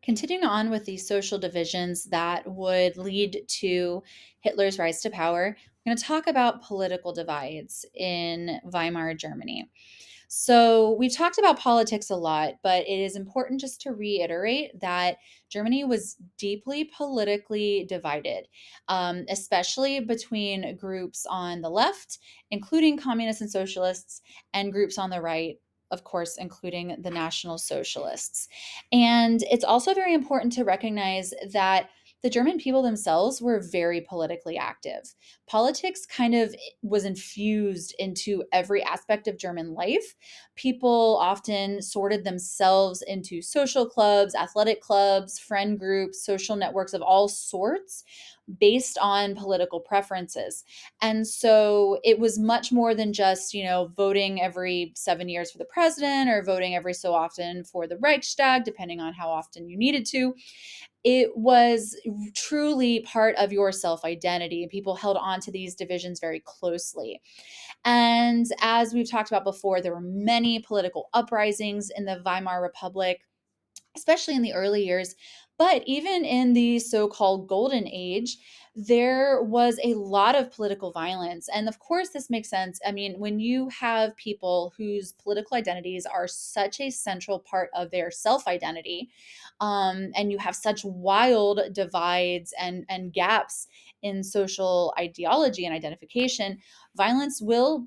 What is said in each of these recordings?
Continuing on with these social divisions that would lead to Hitler's rise to power, we're going to talk about political divides in Weimar Germany. So, we've talked about politics a lot, but it is important just to reiterate that Germany was deeply politically divided, especially between groups on the left, including communists and socialists, and groups on the right, of course, including the National Socialists. And it's also very important to recognize that the German people themselves were very politically active. Politics kind of was infused into every aspect of German life. People often sorted themselves into social clubs, athletic clubs, friend groups, social networks of all sorts based on political preferences. And so it was much more than just, voting every 7 years for the president or voting every so often for the Reichstag, depending on how often you needed to. It was truly part of your self identity. People held on to these divisions very closely. And as we've talked about before, there were many political uprisings in the Weimar Republic, especially in the early years. But even in the so called Golden Age, there was a lot of political violence. And of course, this makes sense. I mean, when you have people whose political identities are such a central part of their self identity, and you have such wild divides and gaps in social ideology and identification, violence will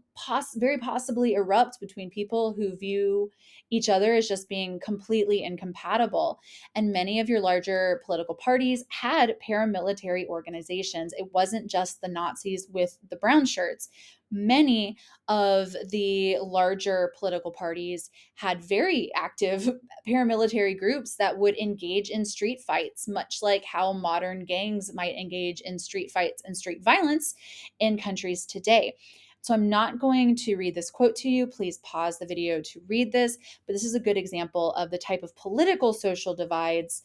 very possibly erupt between people who view each other as just being completely incompatible. And many of your larger political parties had paramilitary organizations. It wasn't just the Nazis with the brown shirts. Many of the larger political parties had very active paramilitary groups that would engage in street fights, much like how modern gangs might engage in street fights and street violence in countries today. So I'm not going to read this quote to you. Please pause the video to read this. But this is a good example of the type of political social divides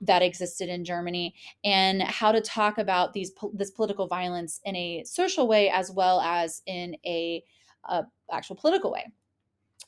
that existed in Germany and how to talk about this political violence in a social way as well as in a actual political way.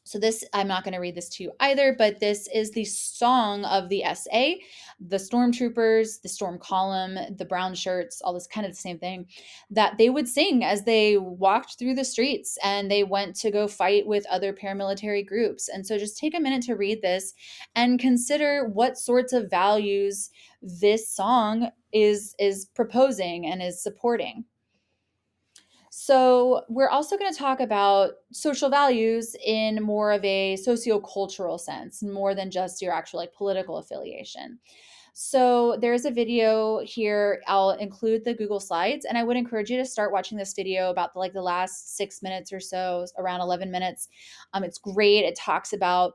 So this, I'm not going to read this to you either, but this is the song of the SA, the stormtroopers, the storm column, the brown shirts, all this kind of the same thing that they would sing as they walked through the streets and they went to go fight with other paramilitary groups. And so just take a minute to read this and consider what sorts of values this song is proposing and is supporting. So, we're also going to talk about social values in more of a sociocultural sense, more than just your actual political affiliation. So, there's a video here. I'll include the Google Slides, and I would encourage you to start watching this video about the last 6 minutes or so, around 11 minutes. It's great. It talks about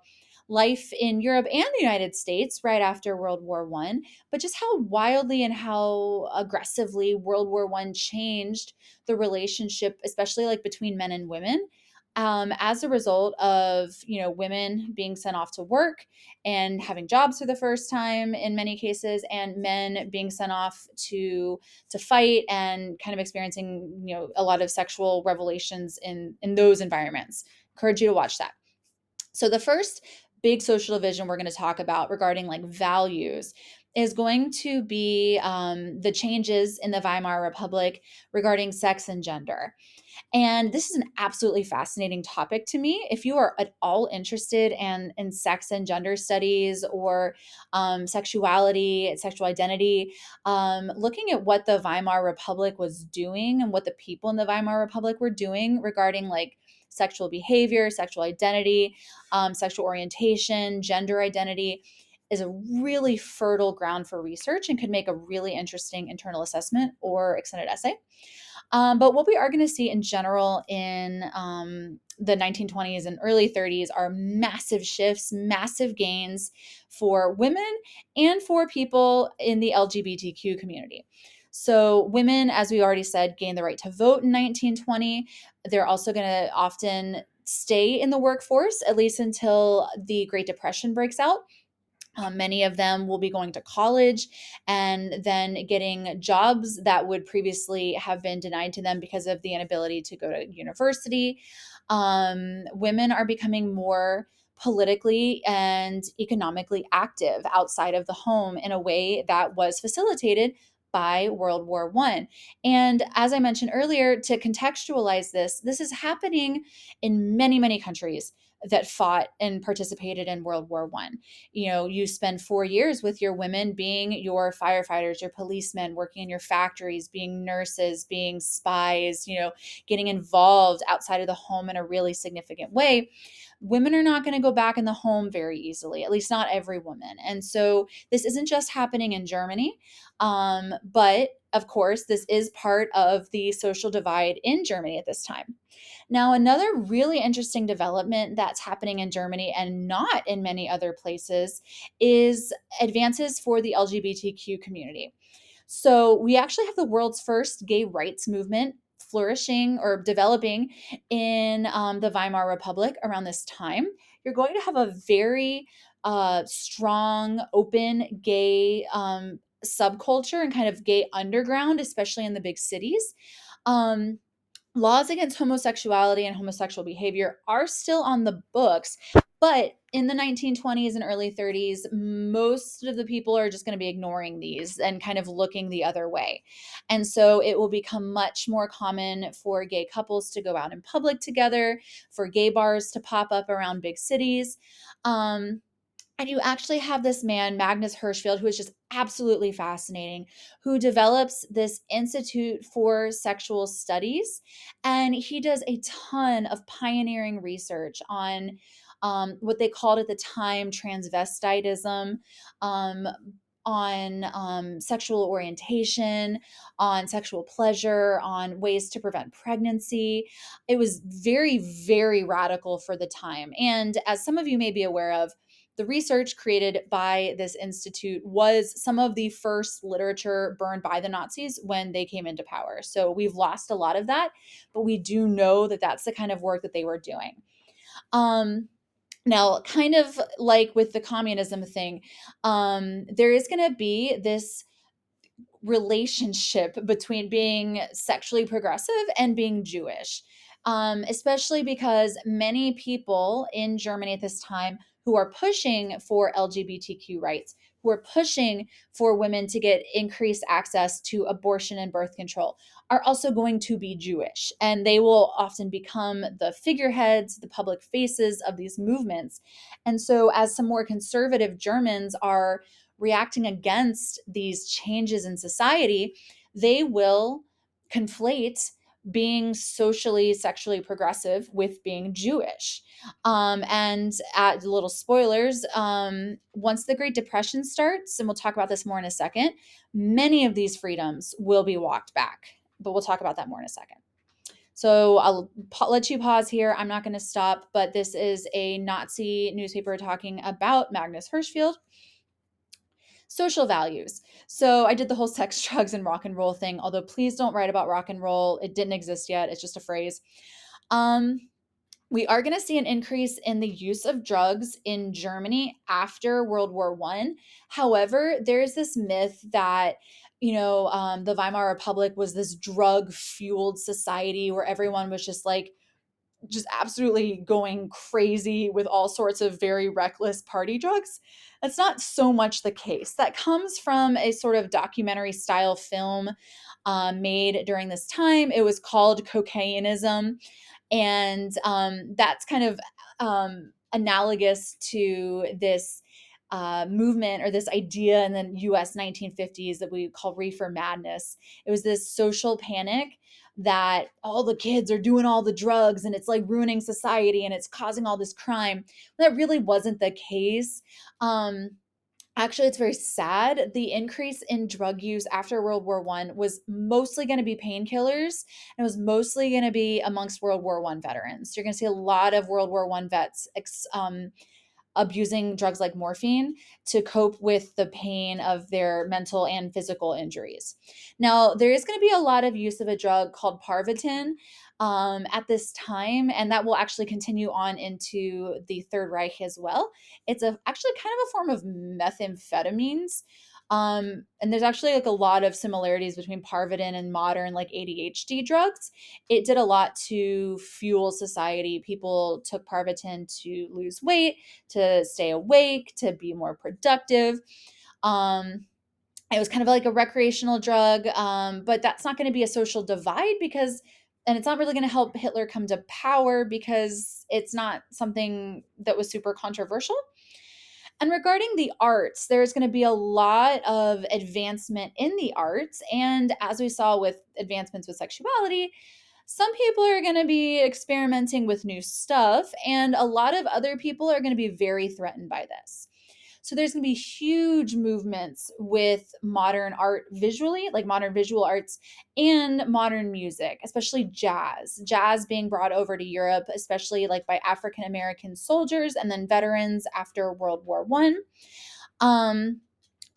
life in Europe and the United States right after World War One, but just how wildly and how aggressively World War One changed the relationship, especially between men and women. As a result of women being sent off to work and having jobs for the first time in many cases, and men being sent off to fight and kind of experiencing a lot of sexual revelations in those environments. Encourage you to watch that. So the first big social division we're going to talk about regarding values is going to be the changes in the Weimar Republic regarding sex and gender. And this is an absolutely fascinating topic to me. If you are at all interested in sex and gender studies or sexuality, sexual identity, looking at what the Weimar Republic was doing and what the people in the Weimar Republic were doing regarding sexual behavior, sexual identity, sexual orientation, gender identity is a really fertile ground for research and could make a really interesting internal assessment or extended essay. But what we are going to see in general in the 1920s and early 30s are massive shifts, massive gains for women and for people in the LGBTQ community. So women, as we already said, gained the right to vote in 1920. They're also going to often stay in the workforce, at least until the Great Depression breaks out. Many of them will be going to college and then getting jobs that would previously have been denied to them because of the inability to go to university. Women are becoming more politically and economically active outside of the home in a way that was facilitated by World War I. And as I mentioned earlier, to contextualize this, this is happening in many, many countries that fought and participated in World War I. You know, you spend 4 years with your women being your firefighters, your policemen, working in your factories, being nurses, being spies, you know, getting involved outside of the home in a really significant way. Women are not going to go back in the home very easily, at least not every woman. And so this isn't just happening in Germany, but of course, this is part of the social divide in Germany at this time. Now, another really interesting development that's happening in Germany and not in many other places is advances for the LGBTQ community. So, we actually have the world's first gay rights movement flourishing or developing in the Weimar Republic around this time. You're going to have a very strong, open gay subculture and kind of gay underground, especially in the big cities. Um, Laws against homosexuality and homosexual behavior are still on the books, but in the 1920s and early 30s, most of the people are just going to be ignoring these and kind of looking the other way. And so it will become much more common for gay couples to go out in public together, for gay bars to pop up around big cities. Um, and you actually have this man, Magnus Hirschfeld, who is just absolutely fascinating, who develops this Institute for Sexual Studies. And he does a ton of pioneering research on what they called at the time transvestitism, um, on sexual orientation, on sexual pleasure, on ways to prevent pregnancy. It was very, very radical for the time. And as some of you may be aware of, the research created by this institute was some of the first literature burned by the Nazis when they came into power. So we've lost a lot of that, but we do know that that's the kind of work that they were doing. Um, Now, kind of like with the communism thing, there is going to be this relationship between being sexually progressive and being Jewish, especially because many people in Germany at this time who are pushing for LGBTQ rights, who are pushing for women to get increased access to abortion and birth control, are also going to be Jewish. And they will often become the figureheads, the public faces of these movements. And so, as some more conservative Germans are reacting against these changes in society, they will conflate being socially, sexually progressive with being Jewish. And at little spoilers, once the Great Depression starts, and we'll talk about this more in a second, many of these freedoms will be walked back. But we'll talk about that more in a second. So I'll let you pause here. I'm not going to stop, but this is a Nazi newspaper talking about Magnus Hirschfeld. Social values. So I did the whole sex, drugs, and rock and roll thing, although please don't write about rock and roll. It didn't exist yet. It's just a phrase. Um, we are going to see an increase in the use of drugs in Germany after World War I. However, there's this myth that the Weimar Republic was this drug-fueled society where everyone was just absolutely going crazy with all sorts of very reckless party drugs. That's not so much the case. That comes from a sort of documentary style film made during this time. It was called Cocainism. And that's kind of analogous to this movement or this idea in the US 1950s that we call reefer madness. It was this social panic that all the kids are doing all the drugs and it's like ruining society and it's causing all this crime. That really wasn't the case. Um, Actually, it's very sad. The increase in drug use after World War I was mostly going to be painkillers, and it was mostly going to be amongst World War I veterans. You're going to see a lot of World War I vets abusing drugs like morphine to cope with the pain of their mental and physical injuries. Now, there is going to be a lot of use of a drug called Parvitin at this time, and that will actually continue on into the Third Reich as well. It's actually kind of a form of methamphetamines. And there's actually like a lot of similarities between Parvatan and modern like ADHD drugs. It did a lot to fuel society. People took Parvatan to lose weight, to stay awake, to be more productive. Um, it was kind of like a recreational drug, but that's not going to be a social divide because, and it's not really going to help Hitler come to power because it's not something that was super controversial. And regarding the arts, there's going to be a lot of advancement in the arts. And as we saw with advancements with sexuality, some people are going to be experimenting with new stuff, and a lot of other people are going to be very threatened by this. So there's going to be huge movements with modern art visually, like modern visual arts and modern music, especially jazz. Jazz being brought over to Europe, especially like by African American soldiers and then veterans after World War One. Um,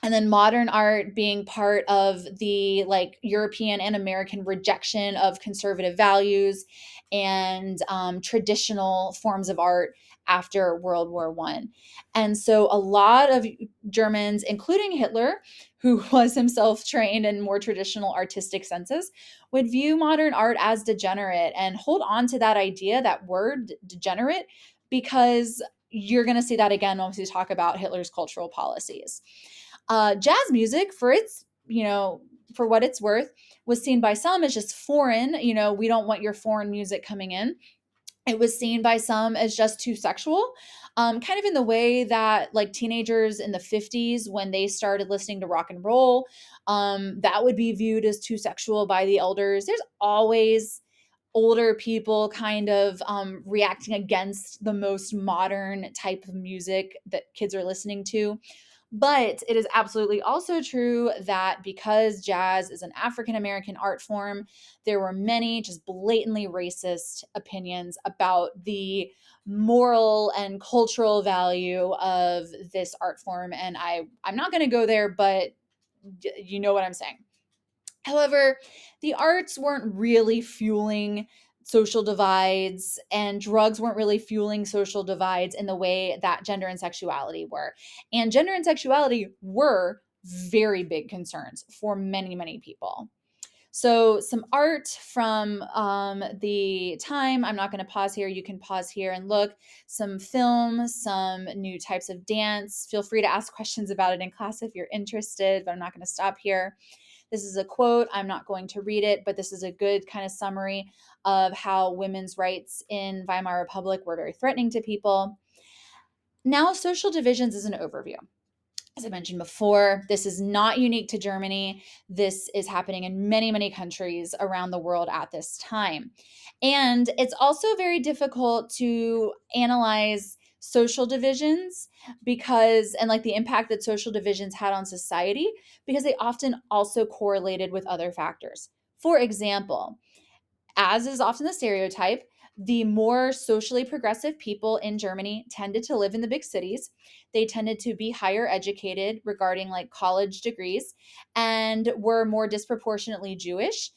and then modern art being part of the like European and American rejection of conservative values and traditional forms of art after World War One. And so a lot of Germans, including Hitler, who was himself trained in more traditional artistic senses, would view modern art as degenerate and hold on to that idea, that word degenerate, because you're going to see that again once we talk about Hitler's cultural policies. Jazz music, for its, for what it's worth, was seen by some as just foreign. We don't want your foreign music coming in. It was seen by some as just too sexual, kind of in the way that like teenagers in the 50s, when they started listening to rock and roll, that would be viewed as too sexual by the elders. There's always older people kind of reacting against the most modern type of music that kids are listening to. But it is absolutely also true that because jazz is an African American art form, there were many just blatantly racist opinions about the moral and cultural value of this art form. And I'm not going to go there, but you know what I'm saying. However, the arts weren't really fueling social divides, and drugs weren't really fueling social divides in the way that gender and sexuality were. And gender and sexuality were very big concerns for many, many people. So, some art from the time, I'm not going to pause here. You can pause here and look. Some film, some new types of dance. Feel free to ask questions about it in class if you're interested, but I'm not going to stop here. This is a quote. I'm not going to read it, but this is a good kind of summary of how women's rights in Weimar Republic were very threatening to people. Now, social divisions is an overview. As I mentioned before, this is not unique to Germany. This is happening in many, many countries around the world at this time. And it's also very difficult to analyze social divisions because, and like the impact that social divisions had on society, because they often also correlated with other factors. For example, as is often the stereotype, the more socially progressive people in Germany tended to live in the big cities. They tended to be higher educated regarding like college degrees and were more disproportionately Jewish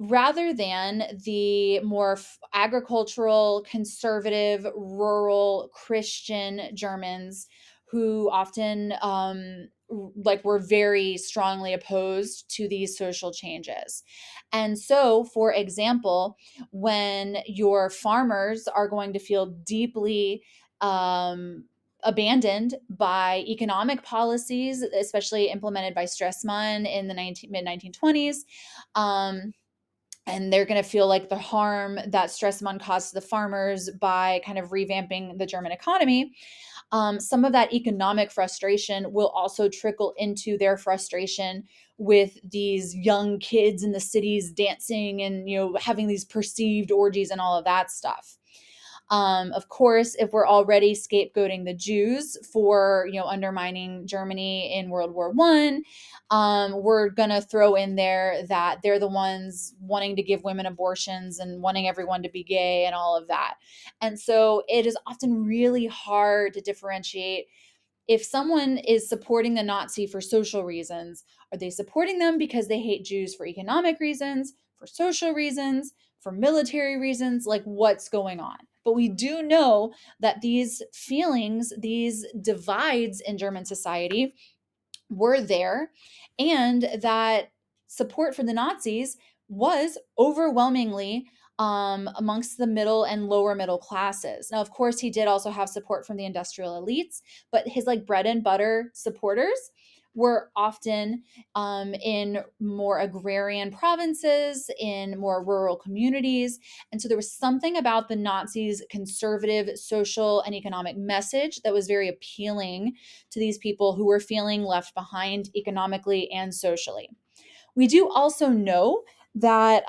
rather than the more agricultural, conservative, rural, Christian Germans who often like were very strongly opposed to these social changes. And so, for example, when your farmers are going to feel deeply abandoned by economic policies, especially implemented by Stressmann in the mid 1920s, and they're going to feel like the harm that Stressmann caused to the farmers by kind of revamping the German economy. Some of that economic frustration will also trickle into their frustration with these young kids in the cities dancing and having these perceived orgies and all of that stuff. Of course, if we're already scapegoating the Jews for undermining Germany in World War One, we're gonna throw in there that they're the ones wanting to give women abortions and wanting everyone to be gay and all of that. And so it is often really hard to differentiate if someone is supporting the Nazi for social reasons. Are they supporting them because they hate Jews for economic reasons, for social reasons, for military reasons? Like, what's going on? But we do know that these feelings, these divides in German society were there, and that support for the Nazis was overwhelmingly amongst the middle and lower middle classes. Now, of course, he did also have support from the industrial elites, but his like bread and butter supporters were often in more agrarian provinces, in more rural communities. And so there was something about the Nazis' conservative social and economic message that was very appealing to these people who were feeling left behind economically and socially. We do also know that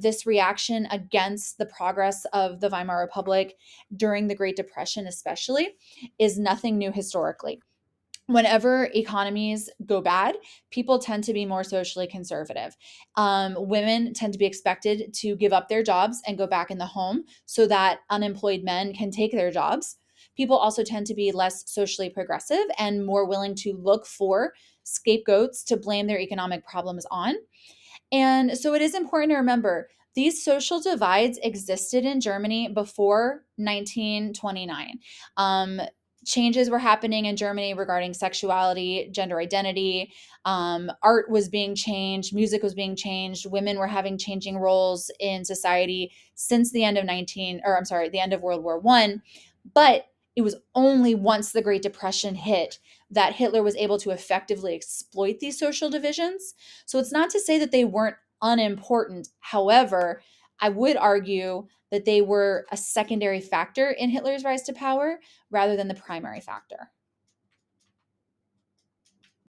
this reaction against the progress of the Weimar Republic during the Great Depression, especially, is nothing new historically. Whenever economies go bad, people tend to be more socially conservative. Women tend to be expected to give up their jobs and go back in the home so that unemployed men can take their jobs. People also tend to be less socially progressive and more willing to look for scapegoats to blame their economic problems on. And so it is important to remember these social divides existed in Germany before 1929. Changes were happening in Germany regarding sexuality, gender identity. Art was being changed, music was being changed. Women were having changing roles in society since the end of the end of World War I. But it was only once the Great Depression hit that Hitler was able to effectively exploit these social divisions. So it's not to say that they weren't unimportant. However, I would argue that they were a secondary factor in Hitler's rise to power rather than the primary factor.